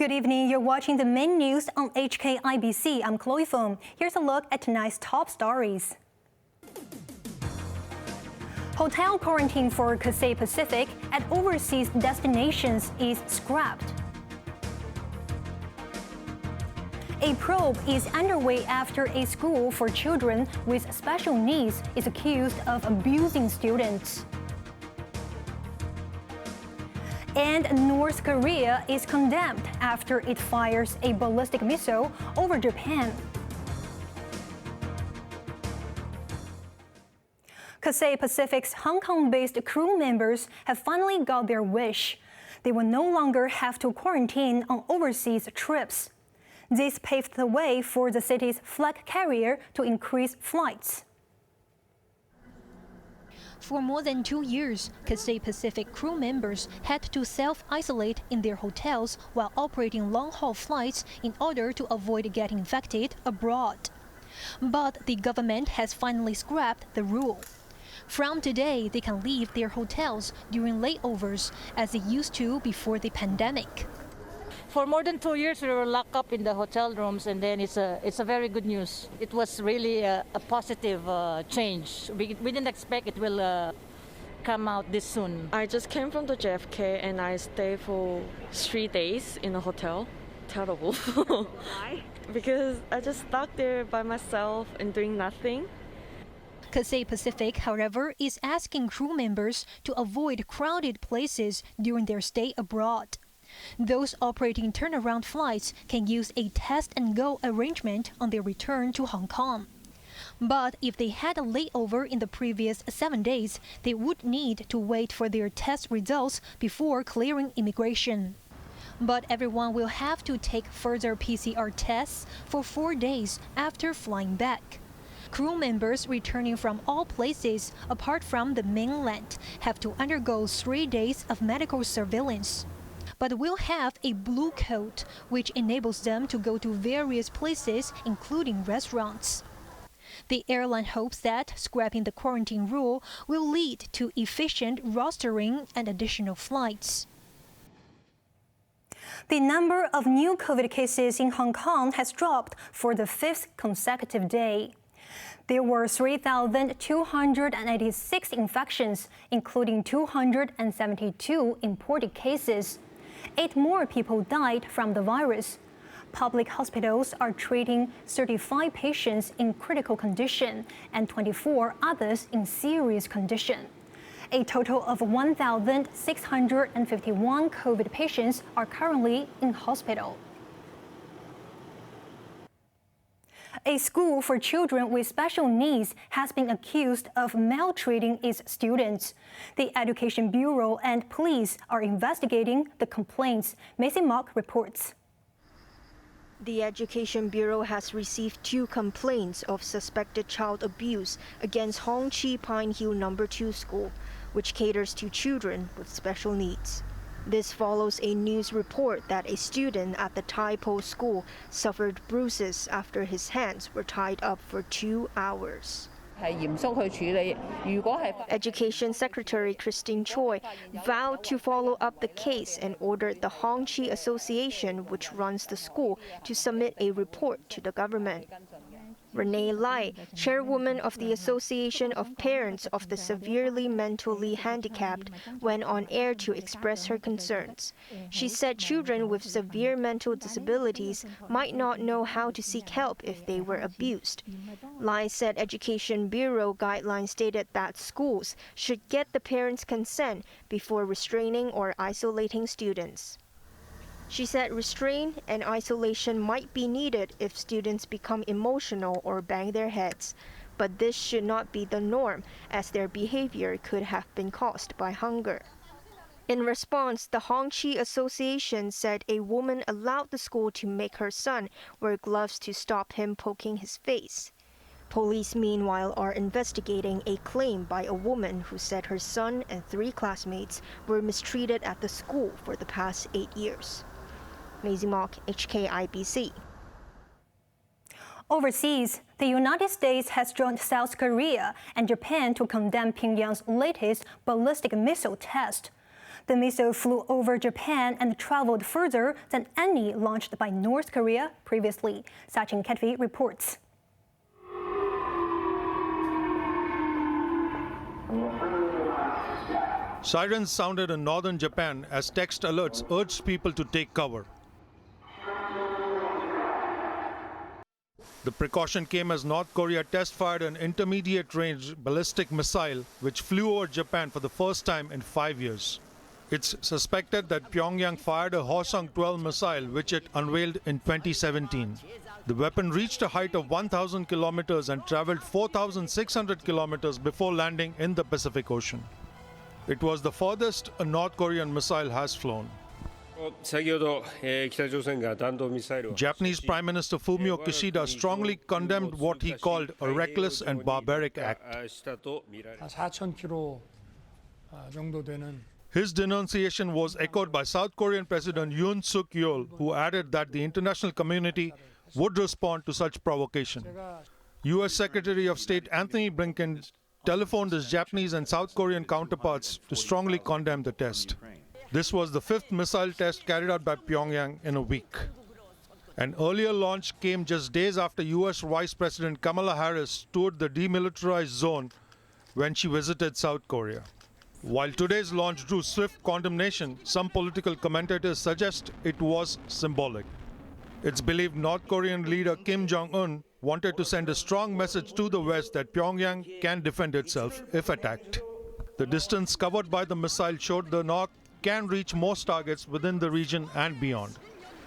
Good evening. You're watching the main news on HKIBC. I'm Chloe Feng. Here's a look at tonight's top stories. Hotel quarantine for Cathay Pacific at overseas destinations is scrapped. A probe is underway after a school for children with special needs is accused of abusing students. And North Korea is condemned after it fires a ballistic missile over Japan. Cathay Pacific's Hong Kong-based crew members have finally got their wish. They will no longer have to quarantine on overseas trips. This paved the way for the city's flag carrier to increase flights. For more than 2 years, Cathay Pacific crew members had to self-isolate in their hotels while operating long-haul flights in order to avoid getting infected abroad. But the government has finally scrapped the rule. From today, they can leave their hotels during layovers as they used to before the pandemic. For more than 2 years, we were locked up in the hotel rooms, and then it's a very good news. It was really a positive change. We didn't expect it will come out this soon. I just came from the JFK and I stayed for 3 days in a hotel. Terrible. Why? Because I just stuck there by myself and doing nothing. Cathay Pacific, however, is asking crew members to avoid crowded places during their stay abroad. Those operating turnaround flights can use a test-and-go arrangement on their return to Hong Kong. But if they had a layover in the previous 7 days, they would need to wait for their test results before clearing immigration. But everyone will have to take further PCR tests for 4 days after flying back. Crew members returning from all places apart from the mainland have to undergo 3 days of medical surveillance, but will have a blue code, which enables them to go to various places, including restaurants. The airline hopes that scrapping the quarantine rule will lead to efficient rostering and additional flights. The number of new COVID cases in Hong Kong has dropped for the 5th consecutive day. There were 3,286 infections, including 272 imported cases. 8 more people died from the virus. Public hospitals are treating 35 patients in critical condition and 24 others in serious condition. A total of 1,651 COVID patients are currently in hospital. A school for children with special needs has been accused of maltreating its students. The Education Bureau and police are investigating the complaints. Macy Mock reports. The Education Bureau has received 2 complaints of suspected child abuse against Hong Chi Pine Hill No. 2 school, which caters to children with special needs. This follows a news report that a student at the Tai Po school suffered bruises after his hands were tied up for 2 hours. Education Secretary Christine Choi vowed to follow up the case and ordered the Hong Chi Association, which runs the school, to submit a report to the government. Renee Lai, chairwoman of the Association of Parents of the Severely Mentally Handicapped, went on air to express her concerns. She said children with severe mental disabilities might not know how to seek help if they were abused. Lai said Education Bureau guidelines stated that schools should get the parents' consent before restraining or isolating students. She said restraint and isolation might be needed if students become emotional or bang their heads, but this should not be the norm, as their behavior could have been caused by hunger. In response, the Hong Chi Association said a woman allowed the school to make her son wear gloves to stop him poking his face. Police, meanwhile, are investigating a claim by a woman who said her son and 3 classmates were mistreated at the school for the past 8 years. Maisie Mock, HKIBC. Overseas, the United States has joined South Korea and Japan to condemn Pyongyang's latest ballistic missile test. The missile flew over Japan and traveled further than any launched by North Korea previously. Sachin Ketvi reports. Sirens sounded in northern Japan as text alerts urged people to take cover. The precaution came as North Korea test-fired an intermediate-range ballistic missile which flew over Japan for the first time in 5 years. It's suspected that Pyongyang fired a Hwasong-12 missile which it unveiled in 2017. The weapon reached a height of 1,000 kilometers and traveled 4,600 kilometers before landing in the Pacific Ocean. It was the furthest a North Korean missile has flown. Japanese Prime Minister Fumio Kishida strongly condemned what he called a reckless and barbaric act. 4,000km 정도 되는 His denunciation was echoed by South Korean President Yoon Suk-yeol, who added that the international community would respond to such provocation. U.S. Secretary of State Anthony Blinken telephoned his Japanese and South Korean counterparts to strongly condemn the test. This was the 5th missile test carried out by Pyongyang in a week. An earlier launch came just days after U.S. Vice President Kamala Harris toured the demilitarized zone when she visited South Korea. While today's launch drew swift condemnation, some political commentators suggest it was symbolic. It's believed North Korean leader Kim Jong-un wanted to send a strong message to the West that Pyongyang can defend itself if attacked. The distance covered by the missile showed the North can reach most targets within the region and beyond.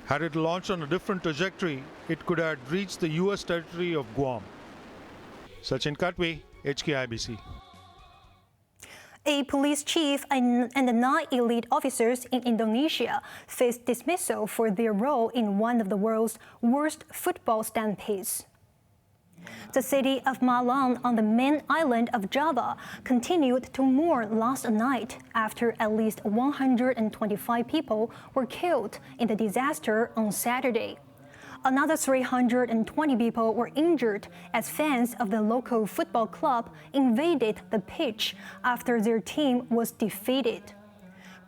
Had it launched on a different trajectory, it could have reached the U.S. territory of Guam. Sachin Katwe, HKIBC. A police chief and 9 elite officers in Indonesia faced dismissal for their role in one of the world's worst football stampedes. The city of Malang on the main island of Java continued to mourn last night after at least 125 people were killed in the disaster on Saturday. Another 320 people were injured as fans of the local football club invaded the pitch after their team was defeated.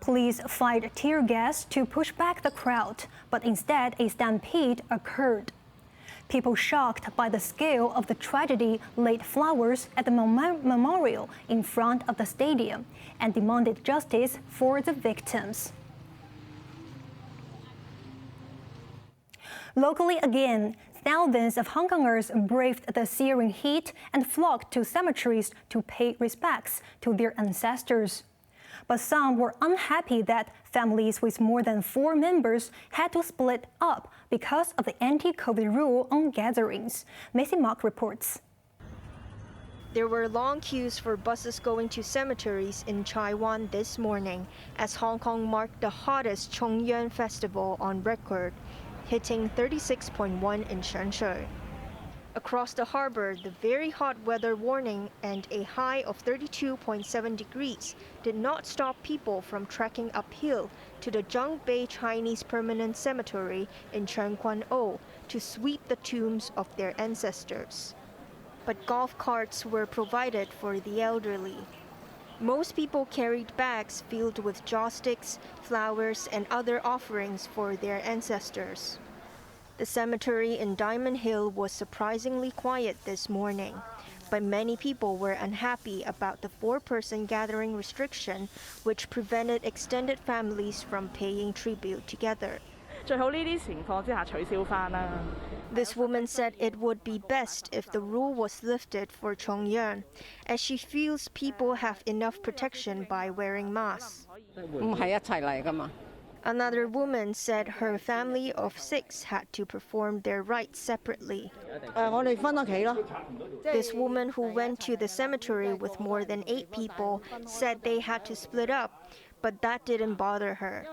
Police fired tear gas to push back the crowd, but instead a stampede occurred. People shocked by the scale of the tragedy laid flowers at the memorial in front of the stadium and demanded justice for the victims. Locally again, thousands of Hong Kongers braved the searing heat and flocked to cemeteries to pay respects to their ancestors. But some were unhappy that families with more than 4 members had to split up because of the anti-COVID rule on gatherings. Macy Mock reports. There were long queues for buses going to cemeteries in Chai Wan this morning as Hong Kong marked the hottest Chongyuan festival on record, hitting 36.1 in Shenzhen. Across the harbor, the very hot weather warning and a high of 32.7 degrees did not stop people from trekking uphill to the Zhongbei Chinese Permanent Cemetery in Chen Kuan O to sweep the tombs of their ancestors. But golf carts were provided for the elderly. Most people carried bags filled with joss sticks, flowers, and other offerings for their ancestors. The cemetery in Diamond Hill was surprisingly quiet this morning, but many people were unhappy about the 4-person gathering restriction, which prevented extended families from paying tribute together. This woman said it would be best if the rule was lifted for Chongyuan, as she feels people have enough protection by wearing masks. Another woman said her family of 6 had to perform their rites separately. This woman who went to the cemetery with more than 8 people said they had to split up, but that didn't bother her.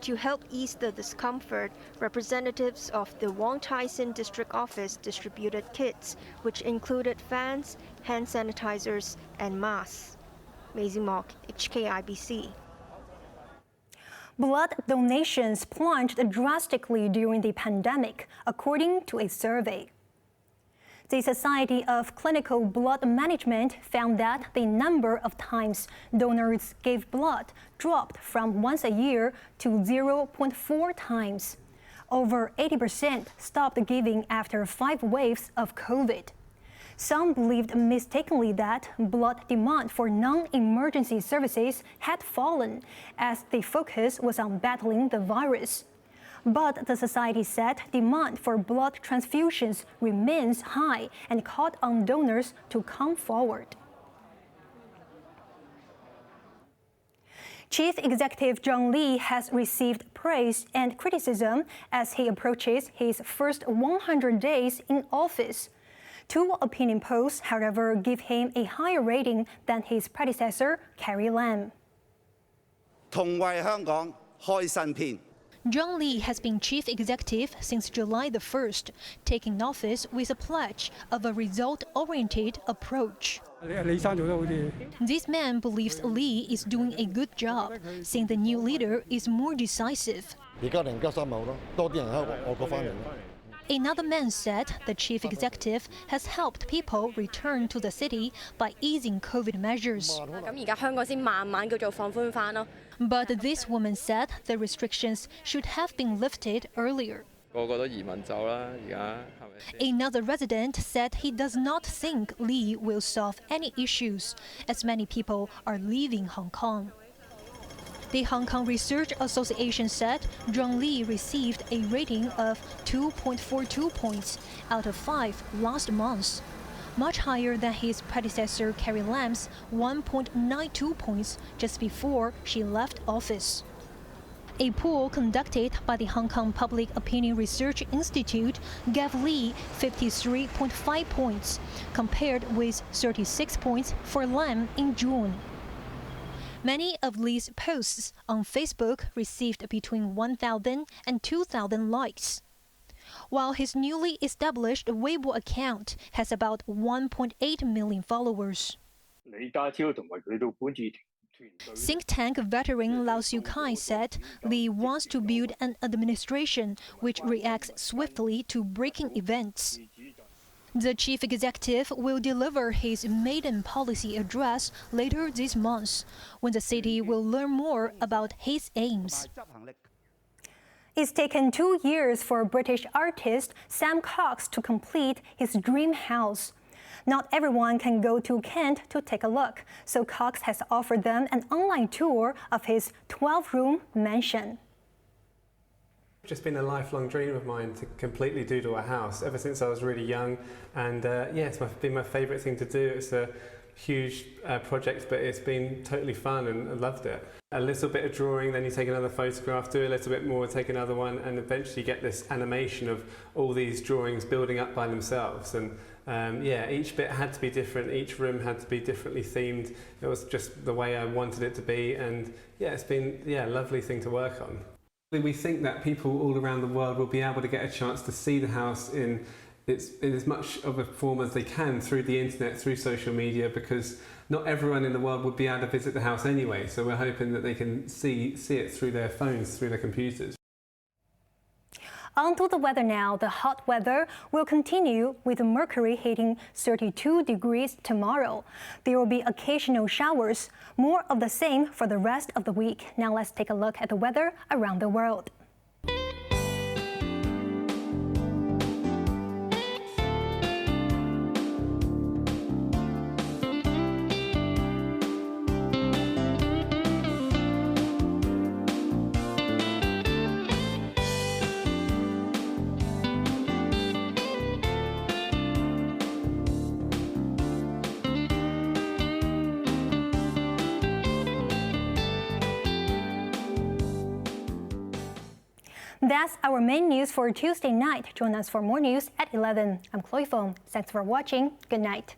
To help ease the discomfort, representatives of the Wong Tai Sin District Office distributed kits, which included fans, hand sanitizers, and masks. Maisie Mock, HKIBC. Blood donations plunged drastically during the pandemic, according to a survey. The Society of Clinical Blood Management found that the number of times donors gave blood dropped from once a year to 0.4 times. Over 80% stopped giving after 5 waves of COVID. Some believed mistakenly that blood demand for non-emergency services had fallen as the focus was on battling the virus. But the society said demand for blood transfusions remains high and called on donors to come forward. Chief Executive John Lee has received praise and criticism as he approaches his first 100 days in office. 2 opinion polls, however, give him a higher rating than his predecessor, Carrie Lam. 同為香港開新篇。 John Lee has been chief executive since July the 1st, taking office with a pledge of a result-oriented approach. This man believes Lee is doing a good job, saying the new leader is more decisive. Another man said the chief executive has helped people return to the city by easing COVID measures. But this woman said the restrictions should have been lifted earlier. Another resident said he does not think Lee will solve any issues, as many people are leaving Hong Kong. The Hong Kong Research Association said John Lee received a rating of 2.42 points out of 5 last month, much higher than his predecessor Carrie Lam's 1.92 points just before she left office. A poll conducted by the Hong Kong Public Opinion Research Institute gave Lee 53.5 points, compared with 36 points for Lam in June. Many of Lee's posts on Facebook received between 1,000 and 2,000 likes, while his newly established Weibo account has about 1.8 million followers. Think tank veteran Lau Siu-kai said Lee wants to build an administration which reacts swiftly to breaking events. The chief executive will deliver his maiden policy address later this month, when the city will learn more about his aims. It's taken 2 years for British artist Sam Cox to complete his dream house. Not everyone can go to Kent to take a look, so Cox has offered them an online tour of his 12-room mansion. It's just been a lifelong dream of mine to completely doodle a house ever since I was really young, and yeah, it's been my favourite thing to do. It's a huge project, but it's been totally fun and I loved it. A little bit of drawing, then you take another photograph, do a little bit more, take another one, and eventually get this animation of all these drawings building up by themselves. And yeah, each bit had to be different, each room had to be differently themed. It was just the way I wanted it to be, and yeah, it's been a lovely thing to work on. We think that people all around the world will be able to get a chance to see the house in as much of a form as they can through the internet, through social media, because not everyone in the world would be able to visit the house anyway. So we're hoping that they can see it through their phones, through their computers. On to the weather now. The hot weather will continue with mercury hitting 32 degrees tomorrow. There will be occasional showers. More of the same for the rest of the week. Now let's take a look at the weather around the world. That's our main news for Tuesday night. Join us for more news at 11. I'm Chloe Feng. Thanks for watching. Good night.